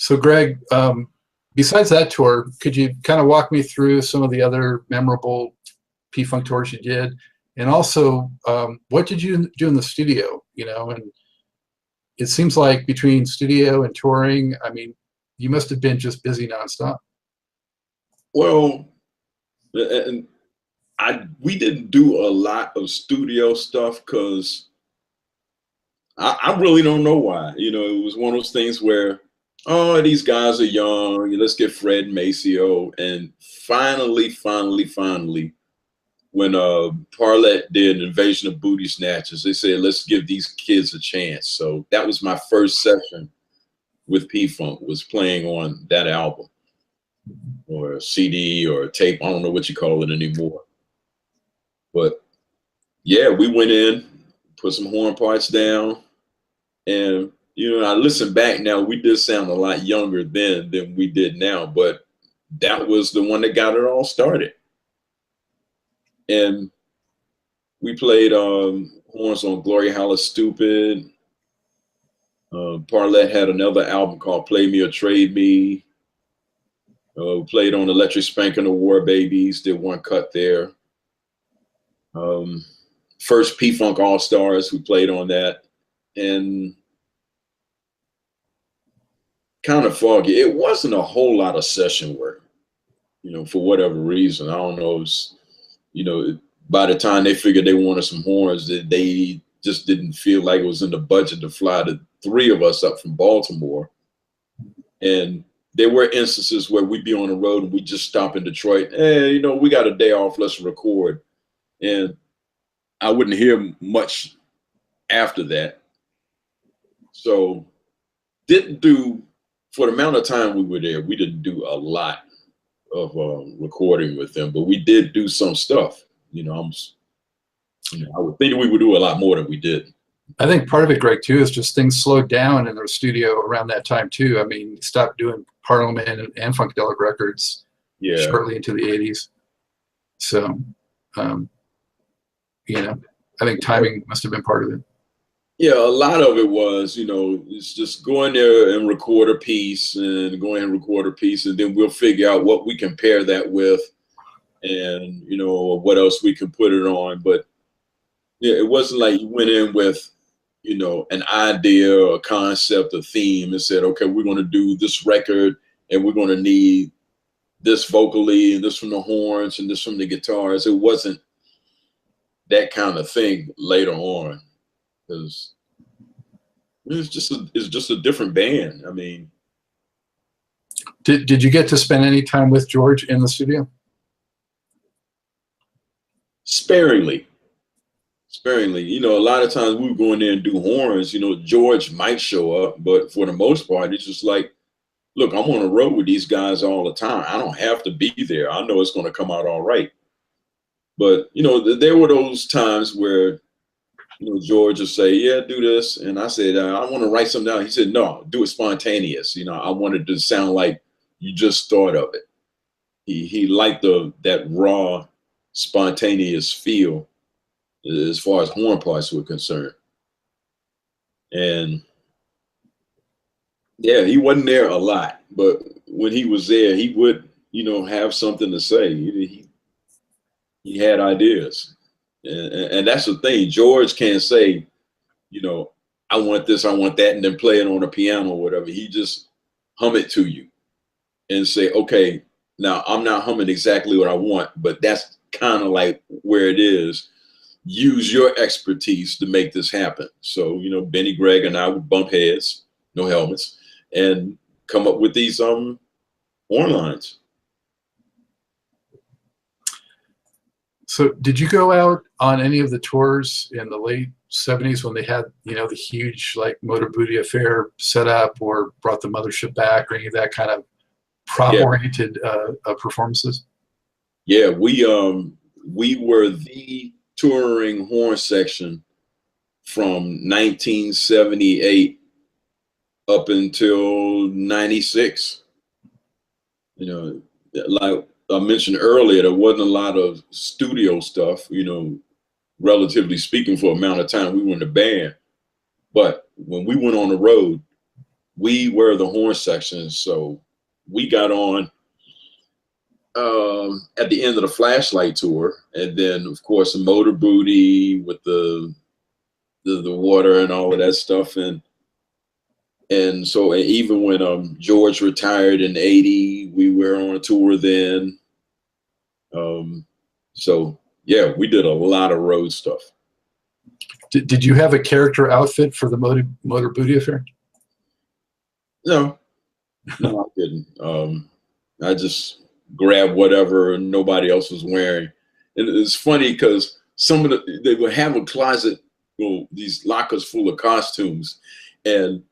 So Greg, besides that tour, could you kind of walk me through some of the other memorable P-Funk tours you did? And also, what did you do in the studio? You know, and it seems like between studio and touring, I mean, you must have been just busy nonstop. Well, and we didn't do a lot of studio stuff because I really don't know why. You know, it was one of those things where, oh, these guys are young. Let's get Fred Maceo. And finally, when Parliament did Invasion of Booty Snatchers, they said, let's give these kids a chance. So that was my first session with P-Funk, was playing on that album or a CD or a tape. I don't know what you call it anymore. But yeah, we went in, put some horn parts down, and you know, I listen back now, we did sound a lot younger then than we did now, but that was the one that got it all started. And we played horns on Glory Hollow Stupid. Parliament had another album called Play Me or Trade Me. We played on Electric Spanking the War Babies, did one cut there. First P-Funk All-Stars, we played on that. And kind of foggy. It wasn't a whole lot of session work, you know, for whatever reason. I don't know. It was, you know, by the time they figured they wanted some horns, they just didn't feel like it was in the budget to fly the three of us up from Baltimore. And there were instances where we'd be on the road and we'd just stop in Detroit. Hey, you know, we got a day off, let's record. And I wouldn't hear much after that. So didn't do, for the amount of time we were there, we didn't do a lot of recording with them, but we did do some stuff. You know, I would think we would do a lot more than we did. I think part of it, Greg, too, is just things slowed down in the studio around that time too. I mean, stopped doing Parliament and Funkadelic records shortly into the 80s. So, you know, I think timing must have been part of it. Yeah, a lot of it was, you know, it's just go in there and record a piece and go in and record a piece, and then we'll figure out what we can pair that with and, you know, what else we can put it on. But yeah, it wasn't like you went in with, you know, an idea or a concept, a theme, and said, okay, we're going to do this record and we're going to need this vocally and this from the horns and this from the guitars. It wasn't that kind of thing later on. Because it's just a different band. I mean, did you get to spend any time with George in the studio? Sparingly. You know, a lot of times we would go in there and do horns. You know, George might show up, but for the most part, it's just like, look, I'm on the road with these guys all the time. I don't have to be there. I know it's going to come out all right. But you know, there were those times where, you know, George would say, yeah, do this. And I said, I want to write something down. He said, no, do it spontaneous. You know, I wanted to sound like you just thought of it. He liked that raw, spontaneous feel as far as horn parts were concerned. And yeah, he wasn't there a lot, but when he was there, he would, you know, have something to say. He had ideas. And that's the thing. George can't say, you know, I want this, I want that, and then play it on a piano or whatever. He just hum it to you and say, okay, now I'm not humming exactly what I want, but that's kind of like where it is. Use your expertise to make this happen. So, you know, Benny, Greg, and I would bump heads, no helmets, and come up with these horn lines. So did you go out on any of the tours in the late 70s when they had, you know, the huge like Motor Booty Affair set up, or brought the Mothership back, or any of that kind of prop-oriented performances? Yeah, we were the touring horn section from 1978 up until 96. You know, like I mentioned earlier, there wasn't a lot of studio stuff, you know, relatively speaking, for the amount of time we were in the band. But when we went on the road, we were the horn section, so we got on at the end of the Flashlight tour, and then of course the Motor Booty with the water and all of that stuff, and so even when George retired in '80, we were on a tour then. So yeah, we did a lot of road stuff. Did you have a character outfit for the Motor Booty affair? No, I didn't. I just grabbed whatever nobody else was wearing. And it's funny because they would have a closet, these lockers full of costumes, and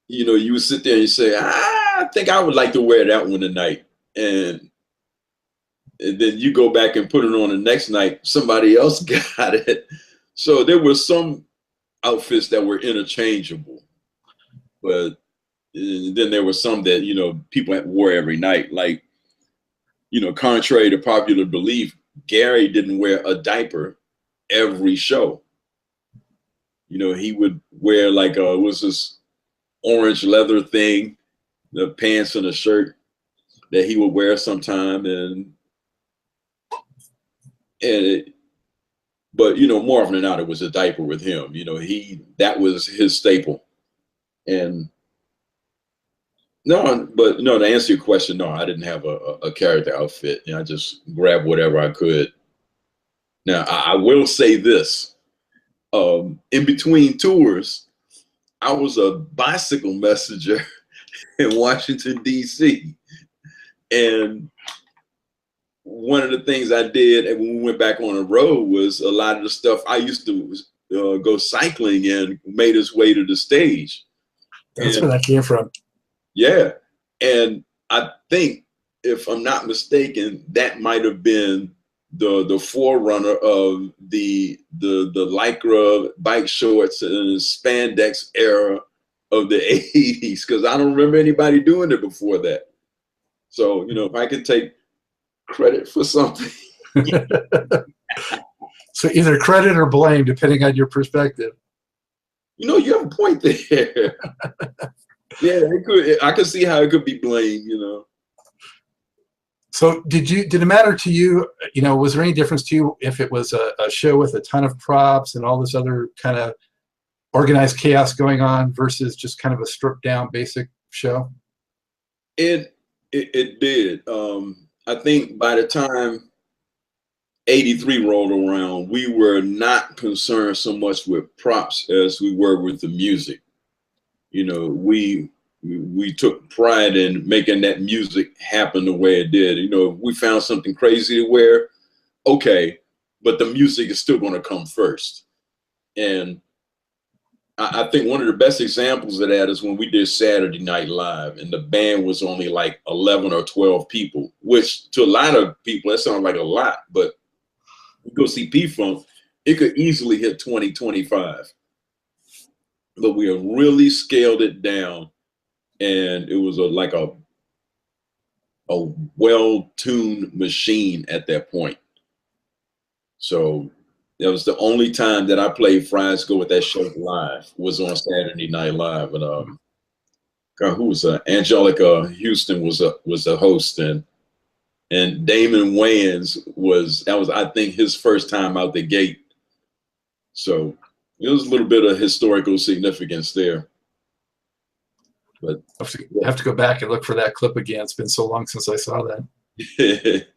you would sit there and you say, I think I would like to wear that one tonight, and then you go back and put it on the next night, somebody else got it. So there were some outfits that were interchangeable, but then there were some that people wore every night. Like, contrary to popular belief, Gary didn't wear a diaper every show. He would wear like was this orange leather thing, the pants and a shirt that he would wear sometime, but more often than not, it was a diaper with him. That was his staple. And to answer your question, no, I didn't have a character outfit. I just grabbed whatever I could. Now, I will say this. In between tours, I was a bicycle messenger in Washington, D.C. And one of the things I did when we went back on the road was a lot of the stuff I used to go cycling in made its way to the stage. That's where that came from. Yeah. And I think, if I'm not mistaken, that might have been the forerunner of the Lycra bike shorts and spandex era of the 80s, because I don't remember anybody doing it before that. So, if I could take credit for something. So either credit or blame, depending on your perspective. You have a point there. Yeah, I could see how it could be blamed, So did it matter to you, was there any difference to you if it was a show with a ton of props and all this other kind of organized chaos going on versus just kind of a stripped down basic show? It did. I think by the time '83 rolled around, we were not concerned so much with props as we were with the music. We took pride in making that music happen the way it did. If we found something crazy to wear, okay, but the music is still going to come first. And I think one of the best examples of that is when we did Saturday Night Live, and the band was only like 11 or 12 people, which to a lot of people, that sounds like a lot, but you go see P-Funk, it could easily hit 20, 25. But we have really scaled it down, and it was like a well-tuned machine at that point. So that was the only time that I played Fridays Go With That Show live, was on Saturday Night Live. And who was Angelica Houston was a host, and Damon Wayans was I think his first time out the gate. So it was a little bit of historical significance there. But I have to go back and look for that clip again. It's been so long since I saw that.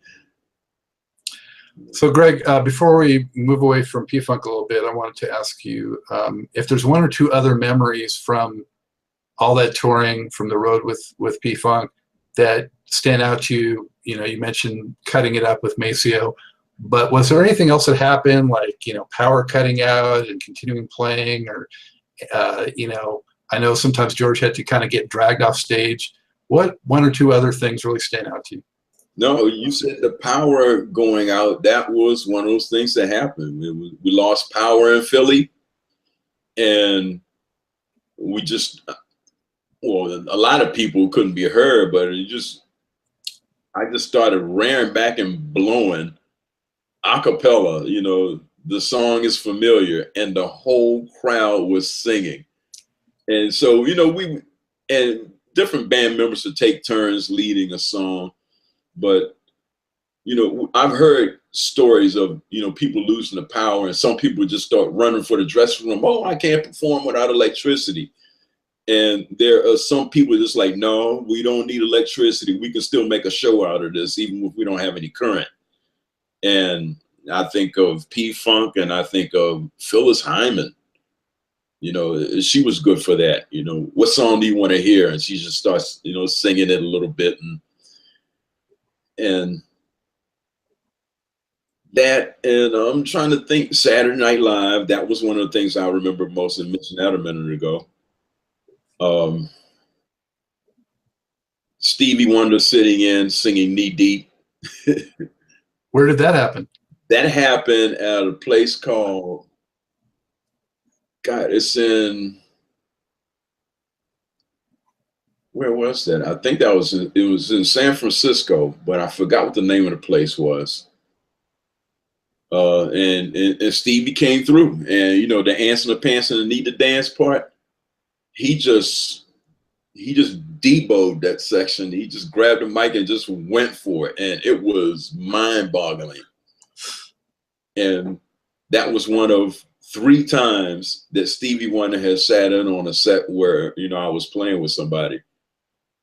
So Greg, before we move away from P-Funk a little bit, I wanted to ask you if there's one or two other memories from all that touring, from the road with P-Funk, that stand out to you. You mentioned cutting it up with Maceo, but was there anything else that happened, like power cutting out and continuing playing, or I know sometimes George had to kind of get dragged off stage. What one or two other things really stand out to you? No, you said the power going out. That was one of those things that happened. We lost power in Philly, and we just, a lot of people couldn't be heard, but I just started rearing back and blowing a cappella. The song is familiar, and the whole crowd was singing. And so, you know, and different band members would take turns leading a song. But, you know, I've heard stories of, you know, people losing the power, and some people just start running for the dressing room. Oh, I can't perform without electricity. And there are some people just like, no, we don't need electricity. We can still make a show out of this, even if we don't have any current. And I think of P-Funk, and I think of Phyllis Hyman. You know, she was good for that. You know, what song do you want to hear? And she just starts, you know, singing it a little bit. And that, and I'm trying to think, Saturday Night Live, that was one of the things I remember most, and mentioned that a minute ago. Stevie Wonder sitting in, singing Knee Deep. Where did that happen? That happened at a place called, God, it's in, where was that? I think that was it was in San Francisco, but I forgot what the name of the place was. And Stevie came through, and you know, the ants and the pants and the need to dance part, he just deboed that section. He just grabbed the mic and just went for it, and it was mind-boggling. And that was one of 3 times that Stevie Wonder has sat in on a set where, you know, I was playing with somebody.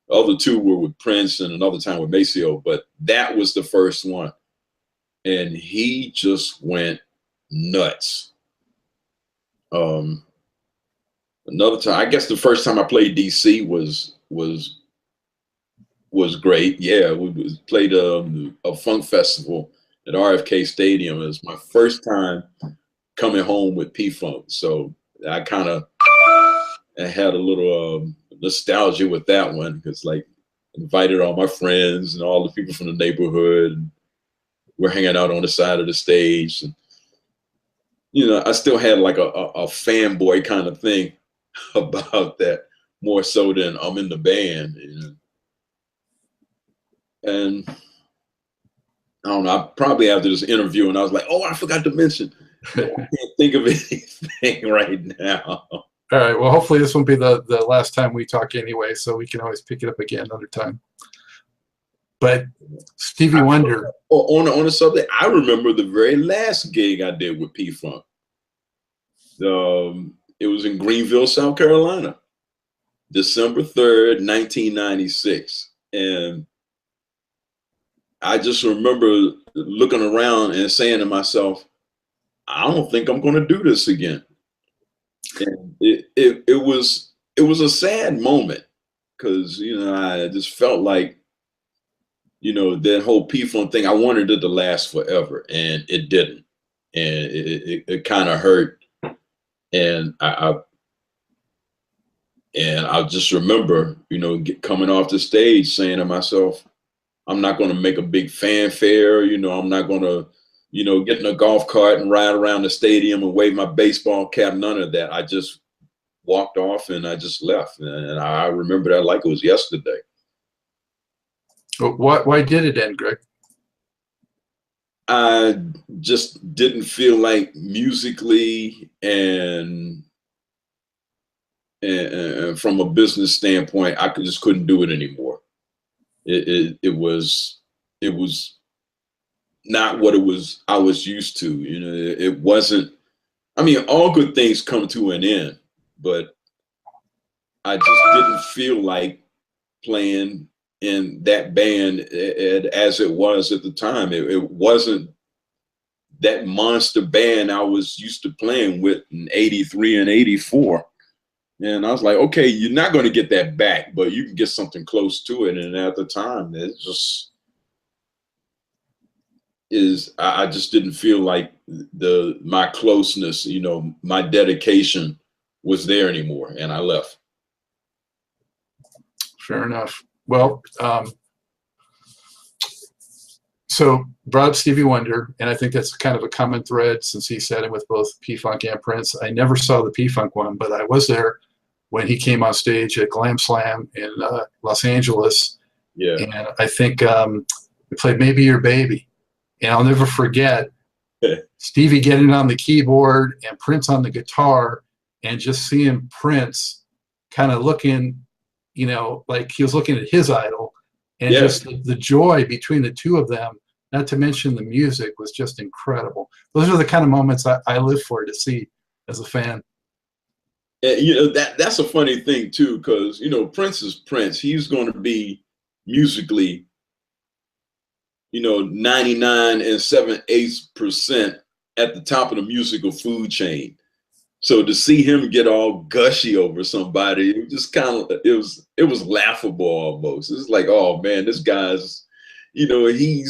The other 2 were with Prince, and another time with Maceo, but that was the first one. And he just went nuts. Another time, I guess the first time I played DC was great. Yeah, we played a funk festival at RFK Stadium. It was my first time coming home with P-Funk, so I kind of had a little nostalgia with that one, because like invited all my friends and all the people from the neighborhood, and we're hanging out on the side of the stage, and you know, I still had like a fanboy kind of thing about that, more so than I'm in the band. You know? And I don't know, I probably after this interview, and I was like, oh, I forgot to mention, I can't think of anything right now. All right, well, hopefully this won't be the last time we talk anyway, so we can always pick it up again another time. But Stevie Wonder. On the subject, I remember the very last gig I did with P-Funk. It was in Greenville, South Carolina, December 3rd, 1996. And I just remember looking around and saying to myself, I don't think I'm going to do this again. And it was a sad moment, because, you know, I just felt like, you know, that whole P-Funk thing, I wanted it to last forever, and it didn't. And it kind of hurt. And I just remember, you know, coming off the stage saying to myself, I'm not going to make a big fanfare. You know, I'm not going to, you know, get in a golf cart and ride around the stadium and wave my baseball cap, none of that. I just walked off and I just left. And I remember that like it was yesterday. Why did it end, Greg? I just didn't feel like musically and from a business standpoint, I just couldn't do it anymore. It was not what I was used to. You know, it wasn't. I mean, all good things come to an end, but I just didn't feel like playing in that band as it was at the time. It wasn't that monster band I was used to playing with in '83 and '84. And I was like, okay, you're not going to get that back, but you can get something close to it. And at the time, it just I just didn't feel like my closeness, you know, my dedication was there anymore, and I left. Fair enough. Well, so brought up Stevie Wonder, and I think that's kind of a common thread since he sat in with both P-Funk and Prince. I never saw the P-Funk one, but I was there when he came on stage at Glam Slam in Los Angeles. Yeah. And I think we played Maybe Your Baby. And I'll never forget Stevie getting on the keyboard and Prince on the guitar, and just seeing Prince kind of looking, you know, like he was looking at his idol, and Yeah. just the joy between the two of them, not to mention the music, was just incredible. Those are the kind of moments I live for, to see as a fan. And, you know, that's a funny thing too, because, you know, Prince is Prince. He's going to be musically, you know, 99 and 7/8% at the top of the musical food chain. So to see him get all gushy over somebody, it just kind of, it was laughable almost. It's like, oh man, this guy's, you know, you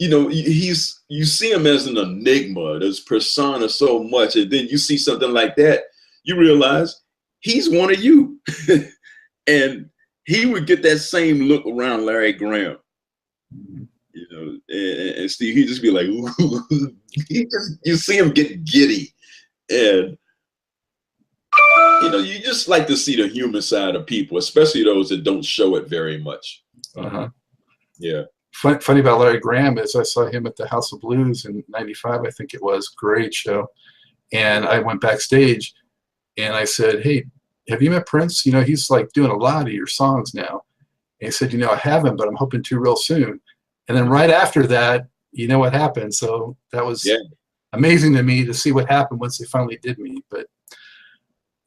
know, you see him as an enigma, this persona so much, and then you see something like that, you realize he's one of you. And he would get that same look around Larry Graham, you know, and Steve, he'd just be like, ooh. You see him get giddy. And, you know, you just like to see the human side of people, especially those that don't show it very much. Yeah. Funny about Larry Graham is I saw him at the House of Blues in '95, I think it was. Great show. And I went backstage and I said, hey, have you met Prince? You know, he's like doing a lot of your songs now. And he said, you know, I haven't, but I'm hoping to real soon. And then right after that, you know what happened. So that was amazing to me to see what happened once they finally did meet. But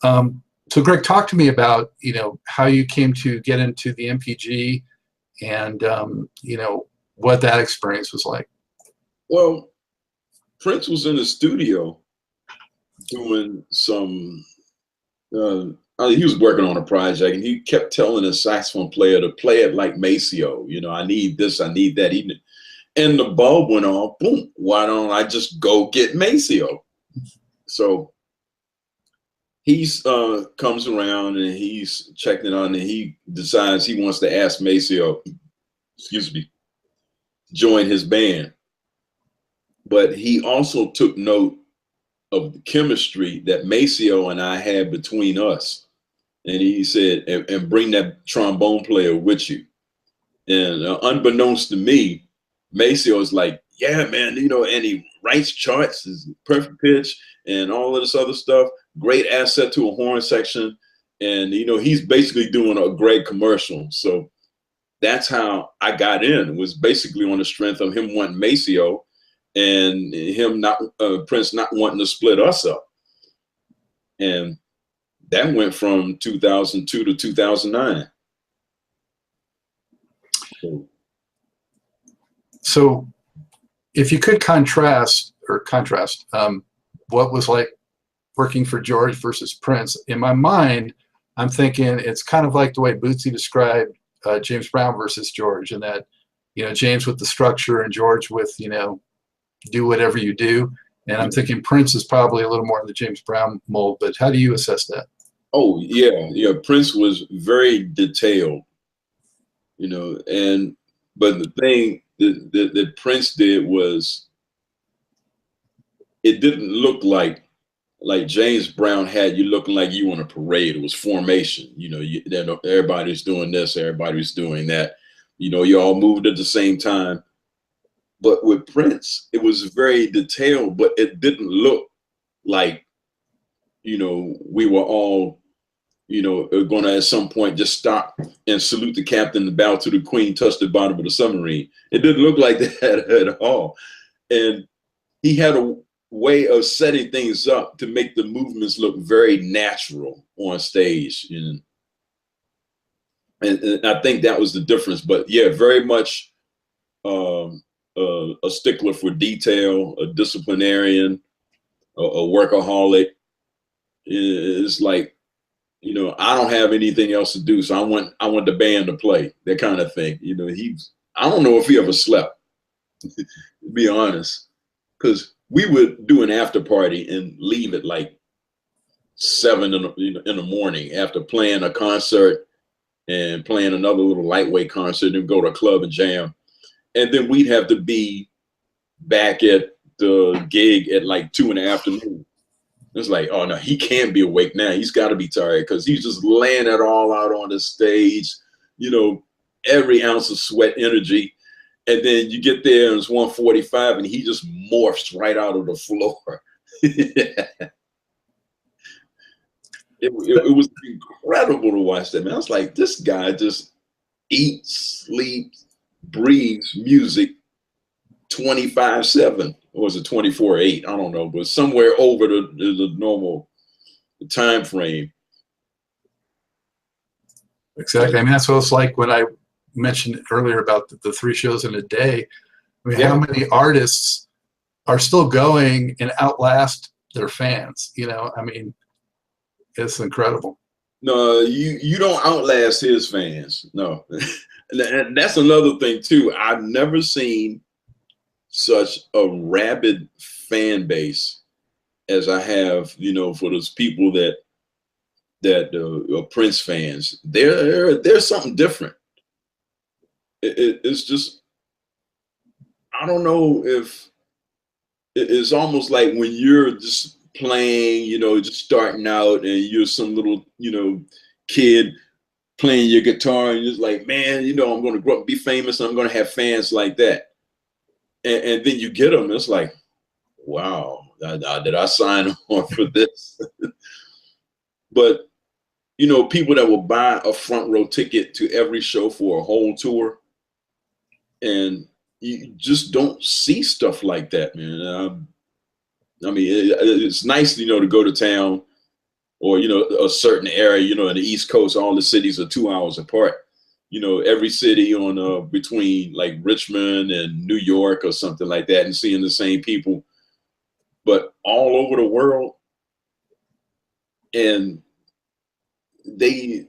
so Greg, talk to me about, you know, how you came to get into the MPG, and you know, what that experience was like. Well, Prince was in the studio doing some, he was working on a project, and he kept telling his saxophone player to play it like Maceo. You know, I need this, I need that. And the bulb went off, boom, why don't I just go get Maceo? So he comes around and he's checking it on, and he decides he wants to ask Maceo, excuse me, join his band. But he also took note of the chemistry that Maceo and I had between us. And he said, and bring that trombone player with you. And unbeknownst to me, Maceo is like, yeah, man, you know, and he writes charts, is perfect pitch, and all of this other stuff. Great asset to a horn section. And, you know, he's basically doing a great commercial. So that's how I got in. It was basically on the strength of him wanting Maceo and him not, Prince not wanting to split us up. And that went from 2002 to 2009. So if you could contrast what was like working for George versus Prince, in my mind, I'm thinking it's kind of like the way Bootsy described James Brown versus George, and that, you know, James with the structure and George with, you know, do whatever you do. And I'm thinking Prince is probably a little more in the James Brown mold, but how do you assess that? Oh, yeah. Prince was very detailed, you know, but the thing that Prince did was, it didn't look like James Brown had you looking like you on a parade. It was formation. You know, everybody's doing this, everybody's doing that. You know, you all moved at the same time. But with Prince, it was very detailed, but it didn't look like, you know, we were all, you know, going to at some point just stop and salute the captain and bow to the queen, touch the bottom of the submarine. It didn't look like that at all. And he had a way of setting things up to make the movements look very natural on stage. And I think that was the difference. But yeah, very much a stickler for detail, a disciplinarian, a workaholic. It's like, you know, I don't have anything else to do, so I want the band to play, that kind of thing. You know, I don't know if he ever slept, to be honest, because we would do an after party and leave at like 7 in the morning after playing a concert and playing another little lightweight concert, and go to a club and jam. And then we'd have to be back at the gig at like 2 in the afternoon. It's like, oh no, he can't be awake now. He's got to be tired, because he's just laying it all out on the stage, you know, every ounce of sweat, energy. And then you get there and it's 1:45 and he just morphs right out of the floor. it was incredible to watch that, man. I was like, this guy just eats, sleeps, breathes music 25/7. Or was it 24/8? I don't know, but somewhere over the normal time frame. Exactly. I mean, that's what it's like when I mentioned earlier about the 3 shows in a day. I mean, Yeah. how many artists are still going and outlast their fans? You know, I mean, it's incredible. No, you don't outlast his fans. No. And that's another thing too. I've never seen such a rabid fan base as I have, you know, for those people that are Prince fans. There's something different. It's just, I don't know if it's almost like when you're just playing, you know, just starting out, and you're some little, you know, kid playing your guitar, and you're just like, man, you know, I'm going to grow up and be famous, and I'm going to have fans like that. And then you get them, it's like, wow, did I sign on for this? But, you know, people that will buy a front row ticket to every show for a whole tour, and you just don't see stuff like that, man. I mean, it's nice, you know, to go to town, or, you know, a certain area, you know, in the East Coast, all the cities are 2 hours apart. You know, every city on between like Richmond and New York or something like that, and seeing the same people. But all over the world, and they,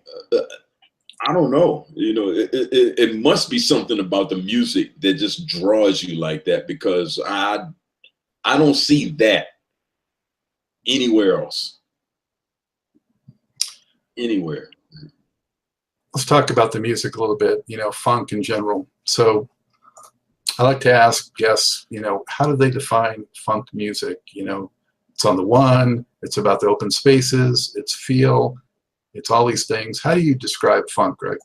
I don't know, you know, it must be something about the music that just draws you like that, because I don't see that anywhere else. Anywhere. Let's talk about the music a little bit, you know, funk in general. So I like to ask guests, you know, how do they define funk music? You know, it's on the one, it's about the open spaces, it's feel, it's all these things. How do you describe funk, Greg?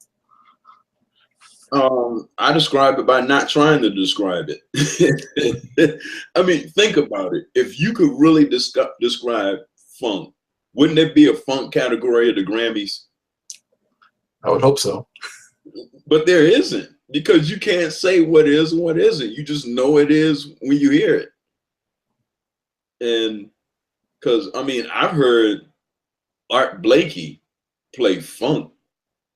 I describe it by not trying to describe it. I mean, think about it. If you could really describe funk, wouldn't there be a funk category of the Grammys? I would hope so. But there isn't, because you can't say what is and what isn't. You just know it is when you hear it. And because, I mean, I've heard Art Blakey play funk.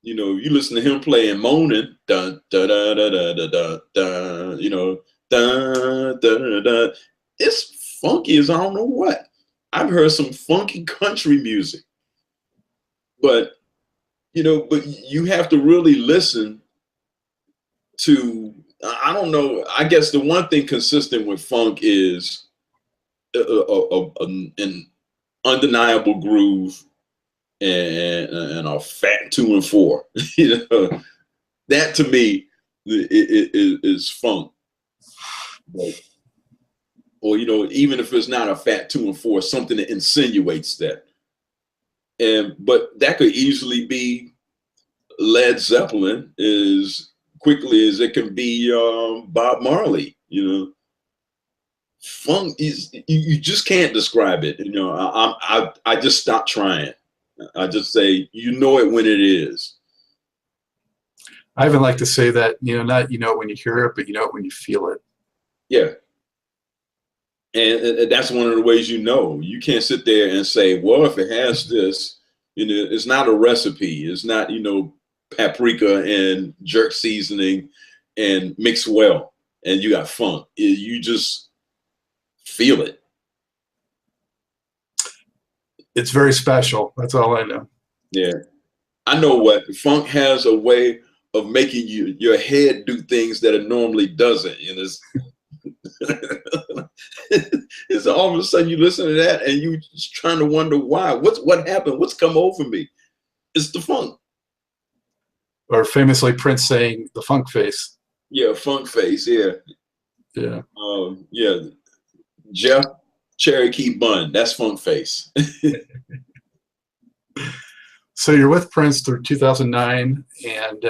You know, you listen to him playing moaning, dun da da da da da da da, you know, dun da da da. It's funky as I don't know what. I've heard some funky country music, but you know, but you have to really listen to. I don't know. I guess the one thing consistent with funk is an undeniable groove and a fat 2 and 4. You know, that to me is funk. But, or, you know, even if it's not a fat 2 and 4, something that insinuates that. But that could easily be Led Zeppelin as quickly as it can be Bob Marley. You know, funk is, you just can't describe it. You know, I just stop trying. I just say, you know it when it is. I even like to say that, you know, not you know it when you hear it, but you know it when you feel it. Yeah. And that's one of the ways you know. You can't sit there and say, well, if it has this, you know, it's not a recipe. It's not, you know, paprika and jerk seasoning and mixed well, and you got funk. You just feel it. It's very special. That's all I know. Yeah. I know what funk has a way of making your head do things that it normally doesn't. You know, it's all of a sudden you listen to that and you just trying to wonder why. What happened? What's come over me? It's the funk. Or famously Prince saying the funk face. Yeah, funk face. Yeah. Yeah. Yeah. Jeff Cherokee Bun. That's funk face. So you're with Prince through 2009, and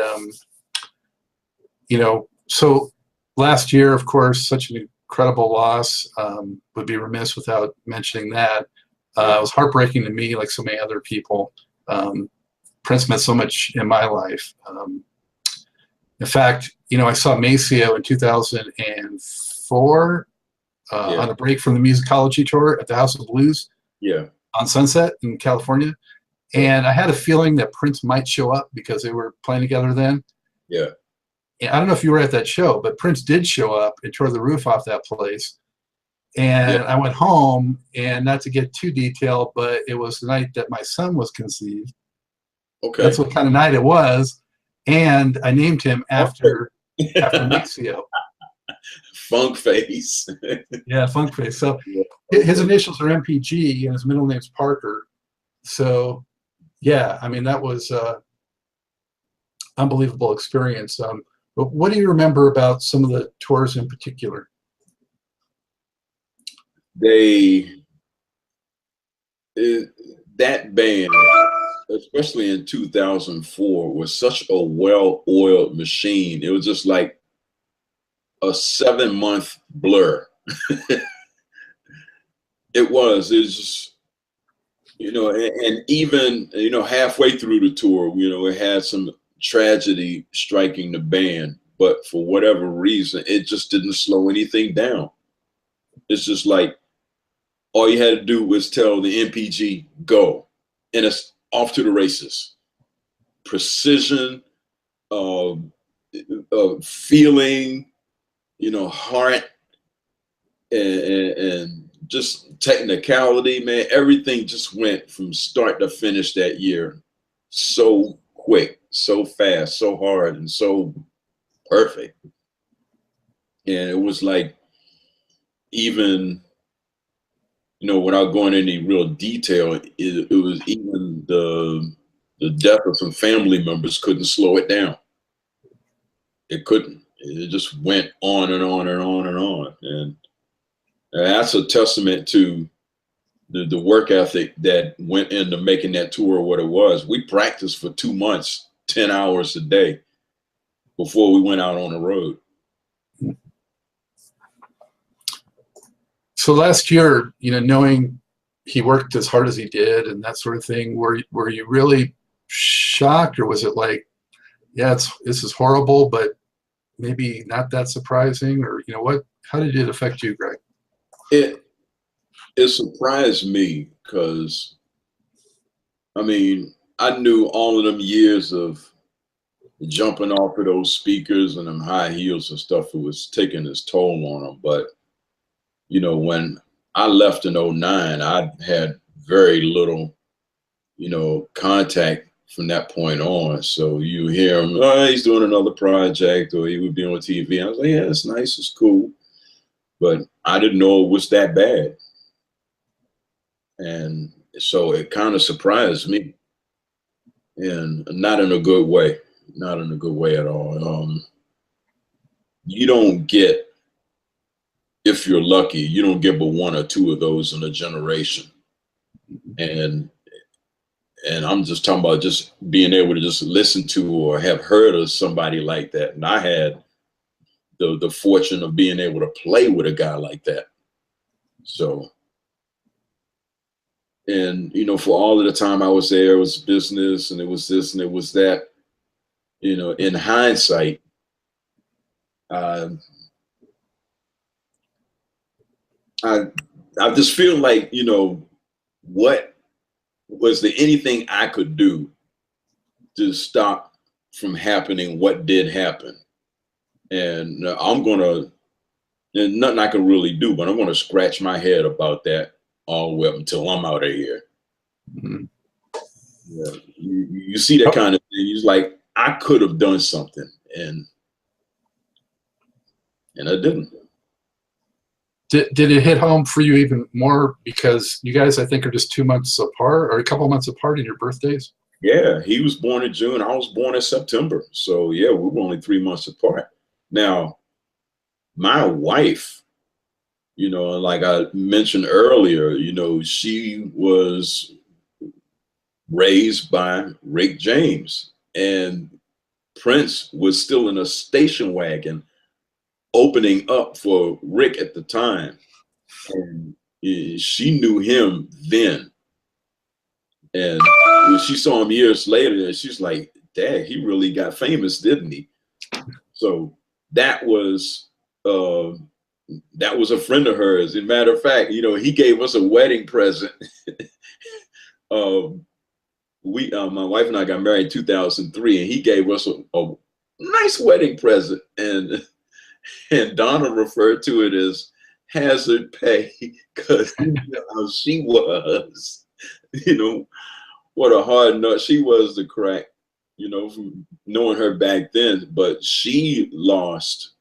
you know, so last year, of course, such an incredible loss. Would be remiss without mentioning that. It was heartbreaking to me, like so many other people. Prince meant so much in my life. In fact, you know, I saw Maceo in 2004 on a break from the musicology tour at the House of Blues on Sunset in California. And I had a feeling that Prince might show up because they were playing together then. Yeah. And I don't know if you were at that show, but Prince did show up and tore the roof off that place. And I went home, and not to get too detailed, but it was the night that my son was conceived. Okay. That's what kind of night it was. And I named him after Maceo. Funk Face. Yeah, Funk Face. So his initials are MPG, and his middle name's Parker. So, yeah, I mean, that was unbelievable experience. But what do you remember about some of the tours in particular? That band, especially in 2004, was such a well-oiled machine. It was just like a 7-month blur. It was just, you know, and even, you know, halfway through the tour, you know, it had some tragedy striking the band, but for whatever reason, it just didn't slow anything down. It's just like all you had to do was tell the MPG go, and it's off to the races. Precision, feeling, you know, heart, and just technicality, man. Everything just went from start to finish that year so quick, so fast, so hard, and so perfect. And it was like, even, you know, without going into any real detail, it was even the death of some family members couldn't slow it down. It couldn't. It just went on and on and on and on. And that's a testament to the work ethic that went into making that tour what it was. We practiced for 2 months, 10 hours a day before we went out on the road. So last year, you know, knowing he worked as hard as he did and that sort of thing, were you really shocked, or was it like, yeah, this is horrible, but maybe not that surprising? Or, you know, how did it affect you, Greg? It surprised me because, I mean, I knew all of them years of jumping off of those speakers and them high heels and stuff, it was taking its toll on them. But, you know, when I left in 2009, I had very little, you know, contact from that point on. So you hear him, oh, he's doing another project, or he would be on TV. I was like, yeah, it's nice, it's cool. But I didn't know it was that bad. And so it kind of surprised me, and not in a good way, not in a good way at all. You don't get, if you're lucky, you don't get but 1 or 2 of those in a generation. And I'm just talking about just being able to just listen to or have heard of somebody like that. And I had the fortune of being able to play with a guy like that. So, and, you know, for all of the time I was there, it was business, and it was this and it was that. You know, in hindsight, I just feel like, you know, what was there anything I could do to stop from happening what did happen? And I'm gonna, there's nothing I can really do, but I'm gonna scratch my head about that all the way up until I'm out of here. Mm-hmm. Yeah, you see that kind of thing. It's like, I could have done something, and I didn't. Did it hit home for you even more because you guys, I think, are just 2 months apart, or a couple months apart in your birthdays? Yeah, he was born in June. I was born in September. So yeah, we were only 3 months apart. Now, my wife, you know, like I mentioned earlier, you know, she was raised by Rick James, and Prince was still in a station wagon opening up for Rick at the time. And she knew him then. And when she saw him years later, she's like, Dad, he really got famous, didn't he? So that was a friend of hers. As a matter of fact, you know, he gave us a wedding present. My wife and I got married in 2003, and he gave us a nice wedding present. And Donna referred to it as hazard pay, because you know how she was. You know, what a hard nut she was to crack, you know, from knowing her back then. But she lost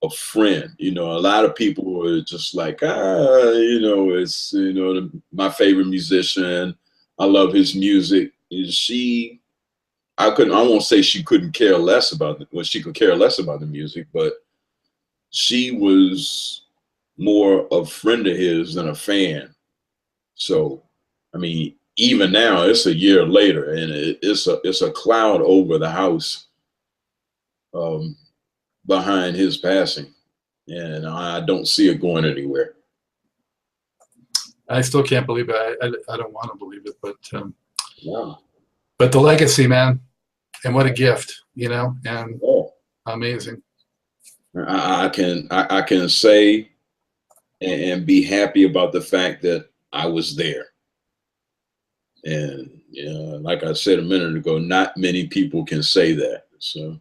a friend. You know, a lot of people were just like, you know, it's, you know, my favorite musician. I love his music. I won't say she couldn't care less about it. Well, she could care less about the music, but she was more a friend of his than a fan. So, I mean, even now, it's a year later, and it's a cloud over the house behind his passing, and I don't see it going anywhere. I still can't believe it. I don't want to believe it, but Yeah. But the legacy, man, and what a gift, you know, and amazing. I can say and be happy about the fact that I was there. And you know, like I said a minute ago, not many people can say that. So,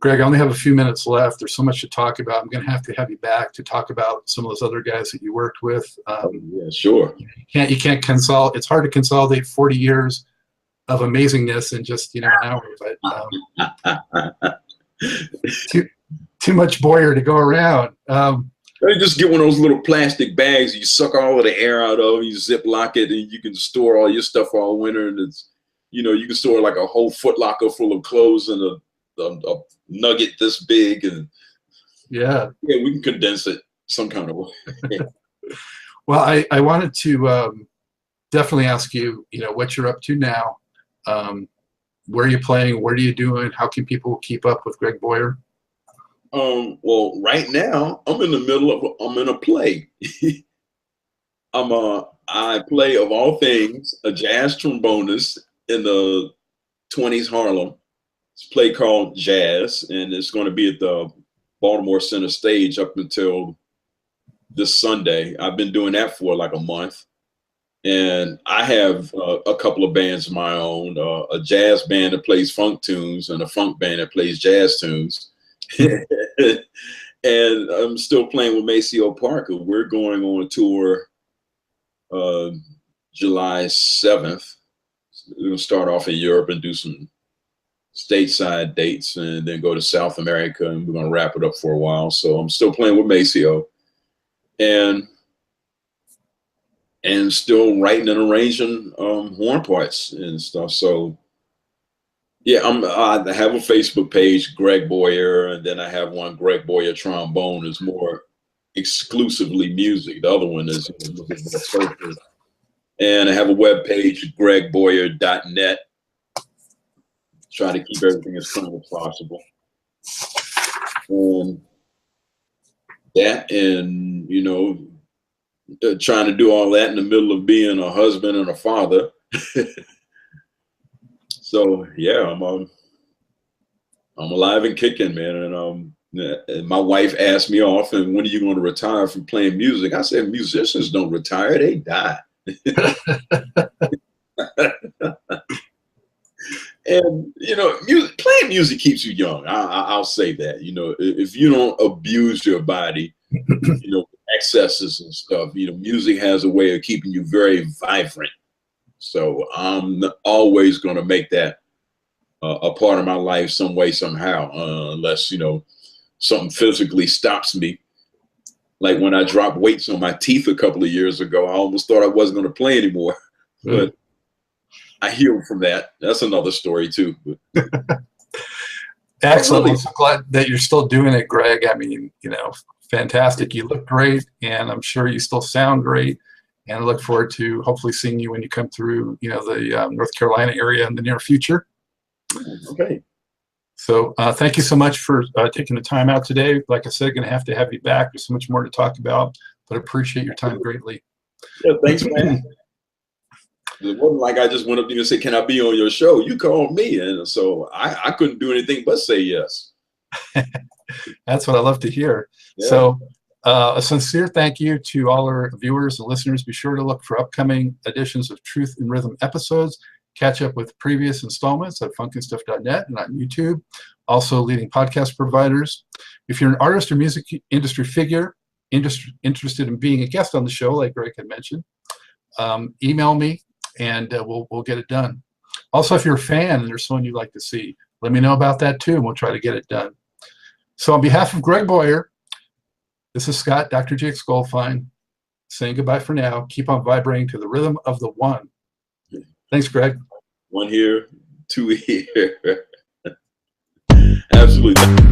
Greg, I only have a few minutes left. There's so much to talk about. I'm going to have you back to talk about some of those other guys that you worked with. Yeah, sure. You can't consolidate. It's hard to consolidate 40 years of amazingness in just, you know, an hour. But too much Boyer to go around. You just get one of those little plastic bags. You suck all of the air out of it. You ziplock it, and you can store all your stuff all winter. And it's, you know, you can store like a whole Foot Locker full of clothes and a nugget this big, and yeah, we can condense it some kind of way. Well, I wanted to definitely ask you, you know, what you're up to now. Where are you playing? What are you doing? How can people keep up with Greg Boyer? Well, right now I'm in a play. I play, of all things, a jazz trombonist in the 20s Harlem. It's a play called Jazz, and it's going to be at the Baltimore Center Stage up until this Sunday. I've been doing that for like a month. And I have a couple of bands of my own, a jazz band that plays funk tunes and a funk band that plays jazz tunes. And I'm still playing with Maceo Parker. We're going on tour July 7th. We're going to start off in Europe and do some stateside dates, and then go to South America, and we're going to wrap it up for a while. So I'm still playing with Maceo, and still writing and arranging horn parts and stuff. So yeah, I have a Facebook page, Greg Boyer, and then I have one, Greg Boyer Trombone, is more exclusively music. The other one is a little bit more social. And I have a web page, gregboyer.net. Try to keep everything as clean as possible. That, and you know, trying to do all that in the middle of being a husband and a father. So yeah, I'm alive and kicking, man. And my wife asked me often, when are you going to retire from playing music? I said, musicians don't retire, they die. And you know, playing music keeps you young. I'll say that. You know, if you don't abuse your body, you know, excesses and stuff, you know, music has a way of keeping you very vibrant. So I'm always going to make that a part of my life some way, somehow, unless, you know, something physically stops me. Like when I dropped weights on my teeth a couple of years ago, I almost thought I wasn't going to play anymore. But I healed from that. That's another story too. Excellent. I'm so glad that you're still doing it, Greg. I mean, you know, fantastic. You look great, and I'm sure you still sound great. And I look forward to hopefully seeing you when you come through, you know, the North Carolina area in the near future. Okay. So thank you so much for taking the time out today. Like I said, going to have you back. There's so much more to talk about, but appreciate your time greatly. Yeah, thanks, man. It wasn't like I just went up to you and said, "Can I be on your show?" You called me, and so I couldn't do anything but say yes. That's what I love to hear. Yeah. So a sincere thank you to all our viewers and listeners. Be sure to look for upcoming editions of Truth in Rhythm episodes. Catch up with previous installments at funkinstuff.net and on YouTube. Also leading podcast providers. If you're an artist or music industry figure interested in being a guest on the show, like Greg had mentioned, email me and we'll get it done. Also, if you're a fan and there's someone you'd like to see, let me know about that too, and we'll try to get it done. So on behalf of Greg Boyer, this is Scott, Dr. Jakes Goldfine, saying goodbye for now. Keep on vibrating to the rhythm of the one. Thanks, Greg. One here, two here. Absolutely.